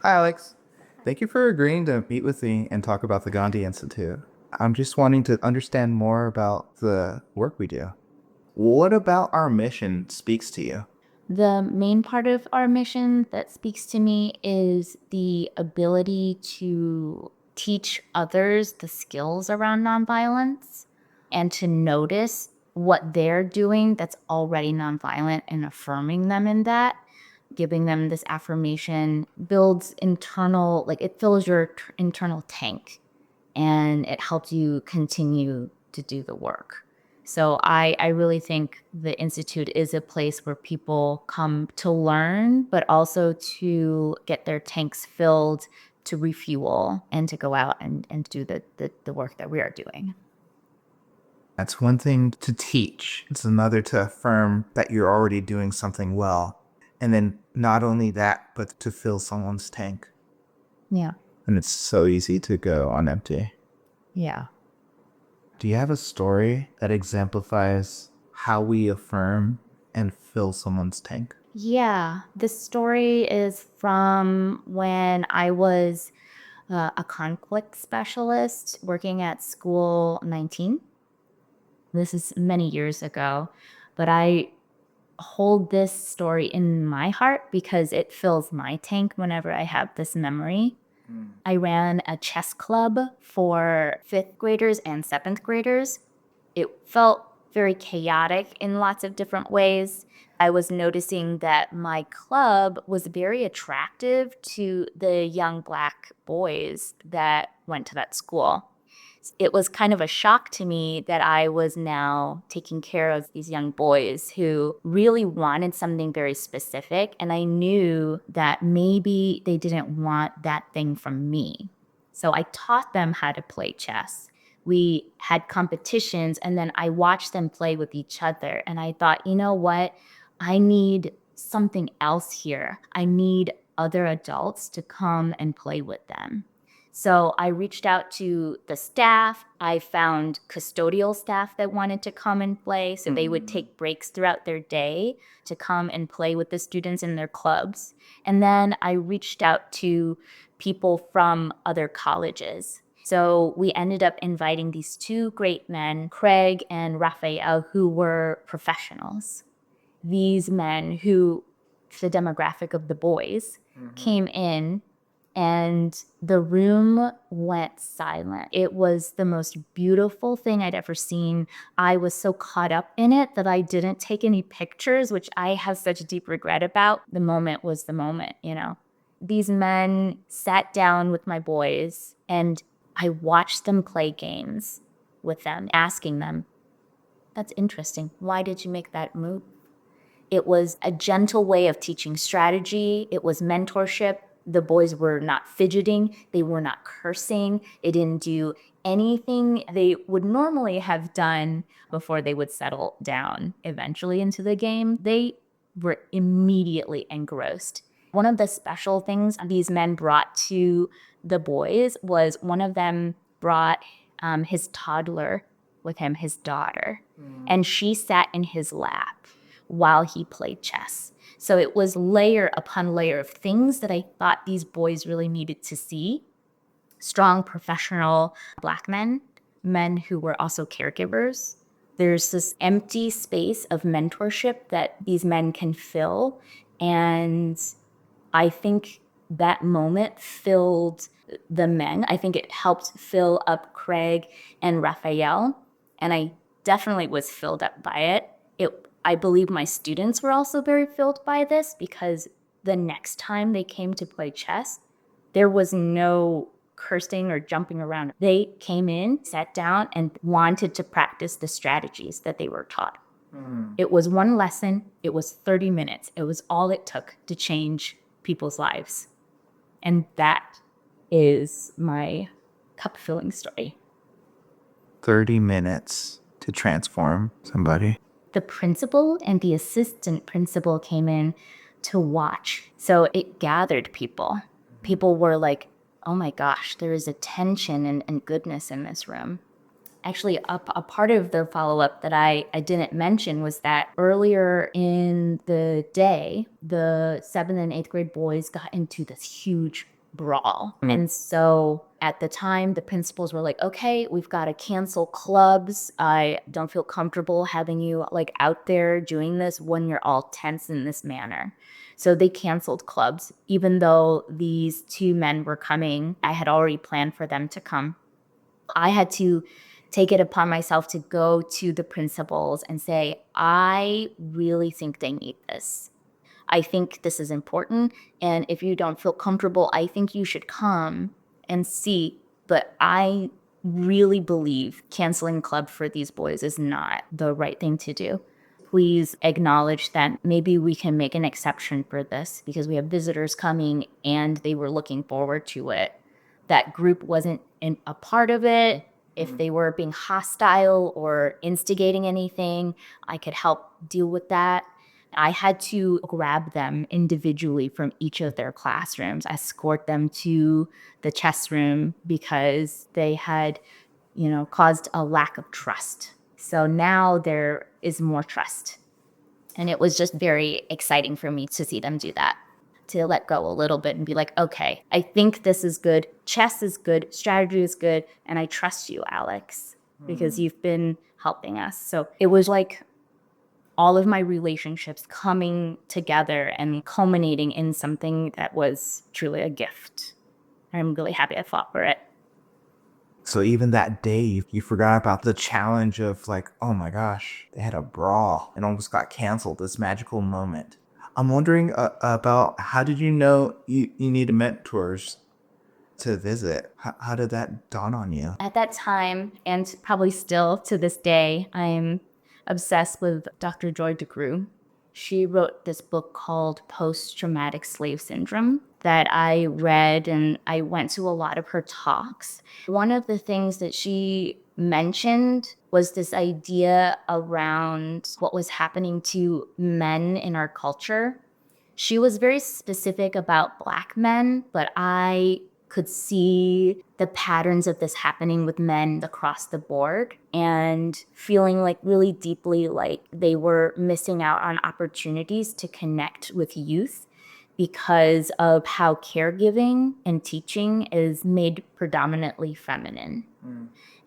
Hi, Alex. Thank you for agreeing to meet with me and talk about the Gandhi Institute. I'm just wanting to understand more about the work we do. What about our mission speaks to you? The main part of our mission that speaks to me is the ability to teach others the skills around nonviolence and to notice what they're doing that's already nonviolent and affirming them in that. Giving them this affirmation builds internal, like it fills your internal tank and it helps you continue to do the work. So I really think the Institute is a place where people come to learn, but also to get their tanks filled, to refuel, and to go out and do the work that we are doing. That's one thing to teach. It's another to affirm that you're already doing something well. And then not only that, but to fill someone's tank. Yeah. And it's so easy to go on empty. Yeah. Do you have a story that exemplifies how we affirm and fill someone's tank? Yeah. This story is from when I was a conflict specialist working at School 19. This is many years ago, but I hold this story in my heart because it fills my tank whenever I have this memory. I ran a chess club for fifth graders and seventh graders. It felt very chaotic in lots of different ways. I was noticing that my club was very attractive to the young Black boys that went to that school. It was kind of a shock to me that I was now taking care of these young boys who really wanted something very specific. And I knew that maybe they didn't want that thing from me. So I taught them how to play chess. We had competitions, and then I watched them play with each other. And I thought, you know what? I need something else here. I need other adults to come and play with them. So I reached out to the staff. I found custodial staff that wanted to come and play. So they would take breaks throughout their day to come and play with the students in their clubs. And then I reached out to people from other colleges. So we ended up inviting these two great men, Craig and Raphael, who were professionals. These men who, the demographic of the boys, came in and the room went silent. It was the most beautiful thing I'd ever seen. I was so caught up in it that I didn't take any pictures, which I have such deep regret about. The moment was the moment, you know. These men sat down with my boys and I watched them play games with them, asking them, "That's interesting. Why did you make that move?" It was a gentle way of teaching strategy. It was mentorship. The boys were not fidgeting. They were not cursing. They didn't do anything they would normally have done before they would settle down eventually into the game. They were immediately engrossed. One of the special things these men brought to the boys was one of them brought his toddler with him, his daughter, and she sat in his lap while he played chess. So it was layer upon layer of things that I thought these boys really needed to see. Strong professional Black men, men who were also caregivers. There's this empty space of mentorship that these men can fill. And I think that moment filled the men. I think it helped fill up Craig and Raphael. And I definitely was filled up by it. I believe my students were also very filled by this because the next time they came to play chess, there was no cursing or jumping around. They came in, sat down, and wanted to practice the strategies that they were taught. It was one lesson, it was 30 minutes. It was all it took to change people's lives. And that is my cup filling story. 30 minutes to transform somebody. The principal and the assistant principal came in to watch. So it gathered people. People were like, oh my gosh, there is a tension and goodness in this room. Actually, a part of the follow-up that I didn't mention was that earlier in the day, the 7th and 8th grade boys got into this huge brawl. And so at the time, the principals were like, okay, we've got to cancel clubs. I don't feel comfortable having you like out there doing this when you're all tense in this manner. So they canceled clubs, even though these two men were coming. I had already planned for them to come. I had to take it upon myself to go to the principals and say, I really think they need this. I think this is important. And if you don't feel comfortable, I think you should come and see. But I really believe canceling club for these boys is not the right thing to do. Please acknowledge that maybe we can make an exception for this because we have visitors coming and they were looking forward to it. That group wasn't a part of it. If they were being hostile or instigating anything, I could help deal with that. I had to grab them individually from each of their classrooms, escort them to the chess room because they had, caused a lack of trust. So now there is more trust. And it was just very exciting for me to see them do that, to let go a little bit and be like, okay, I think this is good. Chess is good. Strategy is good. And I trust you, Alex, because you've been helping us. So it was like all of my relationships coming together and culminating in something that was truly a gift. I'm really happy I fought for it. So even that day, you forgot about the challenge of like, oh my gosh, they had a brawl and almost got canceled, this magical moment. I'm wondering about how did you know you needed mentors to visit? How did that dawn on you? At that time, and probably still to this day, I'm obsessed with Dr. Joy DeGruy. She wrote this book called Post-Traumatic Slave Syndrome that I read, and I went to a lot of her talks. One of the things that she mentioned was this idea around what was happening to men in our culture. She was very specific about Black men, but I could see the patterns of this happening with men across the board and feeling like really deeply like they were missing out on opportunities to connect with youth because of how caregiving and teaching is made predominantly feminine.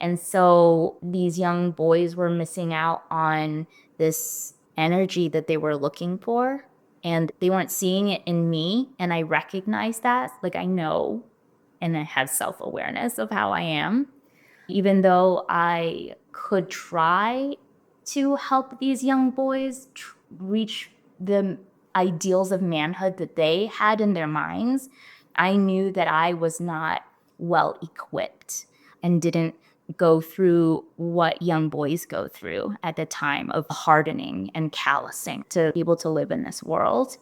And so these young boys were missing out on this energy that they were looking for, and they weren't seeing it in me. And I recognize that. Like, I know and I have self-awareness of how I am. Even though I could try to help these young boys reach the ideals of manhood that they had in their minds, I knew that I was not well equipped and didn't go through what young boys go through at the time of hardening and callousing to be able to live in this world.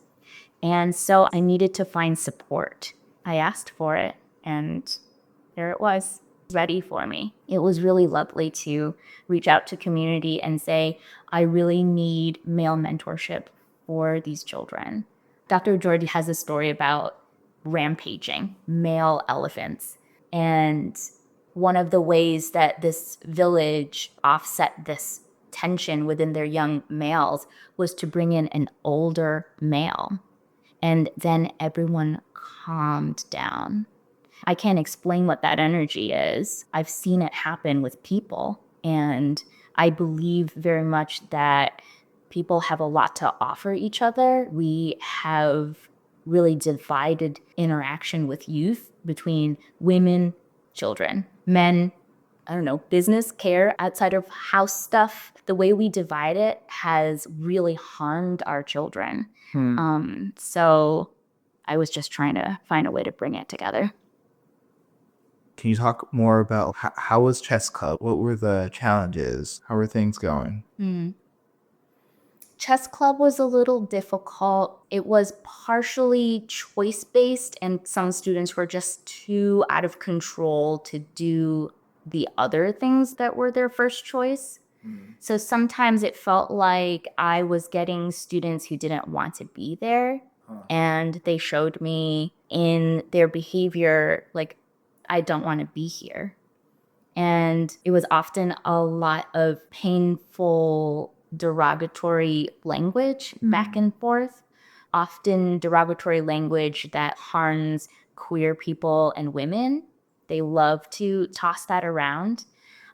And so I needed to find support. I asked for it, and there it was, ready for me. It was really lovely to reach out to community and say, I really need male mentorship for these children. Dr. Jordy has a story about rampaging male elephants. And one of the ways that this village offset this tension within their young males was to bring in an older male. And then everyone calmed down. I can't explain what that energy is. I've seen it happen with people. And I believe very much that people have a lot to offer each other. We have really divided interaction with youth between women, children, men, I don't know, business, care, outside of house stuff. The way we divide it has really harmed our children. So I was just trying to find a way to bring it together. Can you talk more about how was chess club? What were the challenges? How were things going? Chess club was a little difficult. It was partially choice based, and some students were just too out of control to do the other things that were their first choice. So sometimes it felt like I was getting students who didn't want to be there. And they showed me in their behavior, like, I don't want to be here. And it was often a lot of painful, derogatory language back and forth, often derogatory language that harms queer people and women. They love to toss that around.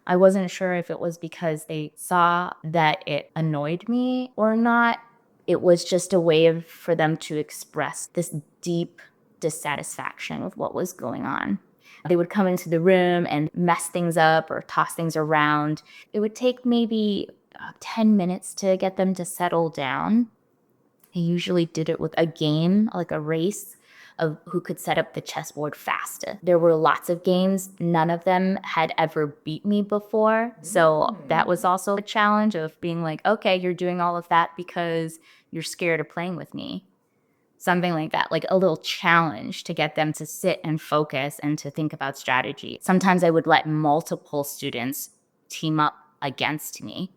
I wasn't sure if it was because they saw that it annoyed me or not. It was just a way for them to express this deep dissatisfaction with what was going on. They would come into the room and mess things up or toss things around. It would take maybe 10 minutes to get them to settle down. He usually did it with a game, like a race of who could set up the chessboard fastest. There were lots of games. None of them had ever beat me before. So that was also a challenge of being like, okay, you're doing all of that because you're scared of playing with me. Something like that, like a little challenge to get them to sit and focus and to think about strategy. Sometimes I would let multiple students team up against me.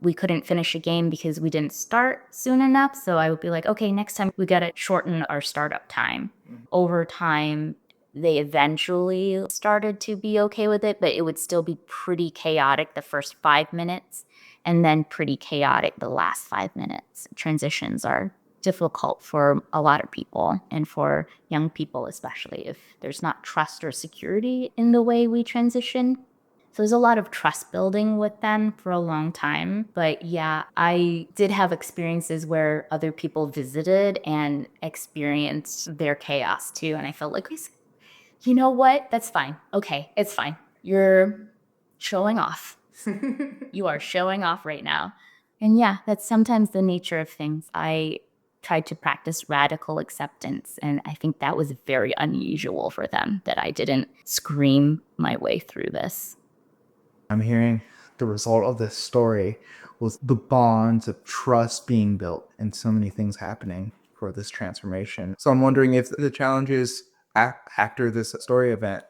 We couldn't finish a game because we didn't start soon enough. So I would be like, okay, next time we got to shorten our startup time. Over time, they eventually started to be okay with it, but it would still be pretty chaotic the first 5 minutes and then pretty chaotic the last 5 minutes. Transitions are difficult for a lot of people and for young people, especially if there's not trust or security in the way we transition. So there's a lot of trust building with them for a long time. But yeah, I did have experiences where other people visited and experienced their chaos too. And I felt like, you know what? That's fine. Okay, it's fine. You're showing off. You are showing off right now. And yeah, that's sometimes the nature of things. I tried to practice radical acceptance, and I think that was very unusual for them, that I didn't scream my way through this. I'm hearing the result of this story was the bonds of trust being built and so many things happening for this transformation. So I'm wondering if the challenges after this story event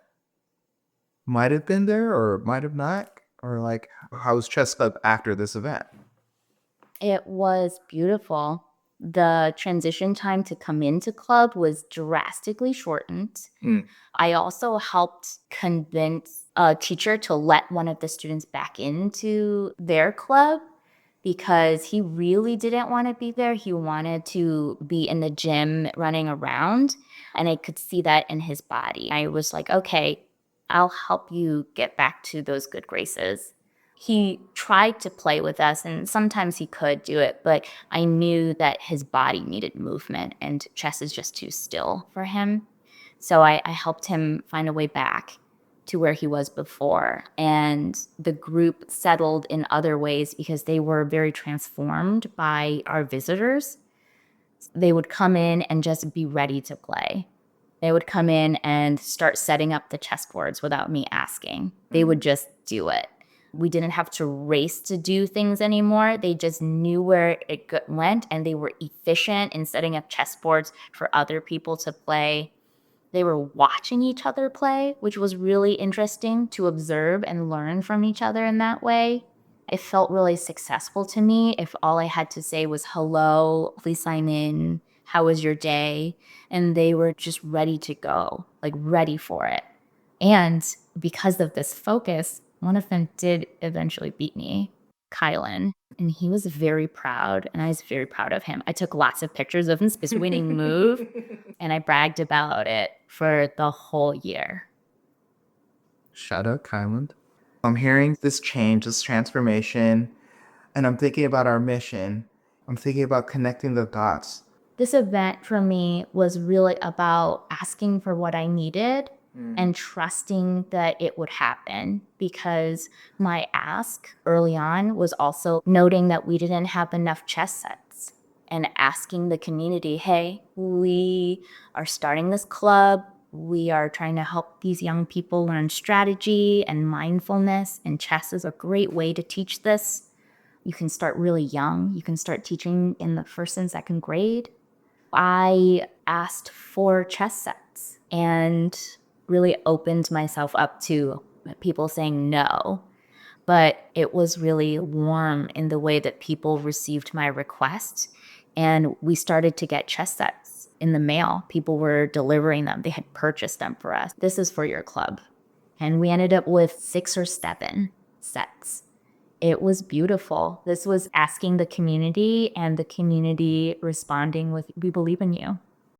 might have been there or might have not, or like how was Chess Club after this event? It was beautiful. The transition time to come into club was drastically shortened. I also helped convince a teacher to let one of the students back into their club because he really didn't want to be there. He wanted to be in the gym running around, and I could see that in his body. I was like, okay, I'll help you get back to those good graces. He tried to play with us, and sometimes he could do it, but I knew that his body needed movement, and chess is just too still for him. So I helped him find a way back to where he was before. And the group settled in other ways because they were very transformed by our visitors. They would come in and just be ready to play. They would come in and start setting up the chessboards without me asking. They would just do it. We didn't have to race to do things anymore. They just knew where it went, and they were efficient in setting up chessboards for other people to play. They were watching each other play, which was really interesting to observe and learn from each other in that way. It felt really successful to me if all I had to say was, hello, please sign in, how was your day? And they were just ready to go, like ready for it. And because of this focus, one of them did eventually beat me, Kylan. And he was very proud, and I was very proud of him. I took lots of pictures of his winning move, and I bragged about it for the whole year. Shout out Kyland. I'm hearing this change, this transformation, and I'm thinking about our mission. I'm thinking about connecting the dots. This event for me was really about asking for what I needed and trusting that it would happen, because my ask early on was also noting that we didn't have enough chess sets and asking the community, hey, we are starting this club. We are trying to help these young people learn strategy and mindfulness, and chess is a great way to teach this. You can start really young. You can start teaching in the first and second grade. I asked for chess sets and really opened myself up to people saying no. But it was really warm in the way that people received my request. And we started to get chess sets in the mail. People were delivering them. They had purchased them for us. This is for your club. And we ended up with 6 or 7 sets. It was beautiful. This was asking the community and the community responding with, "We believe in you.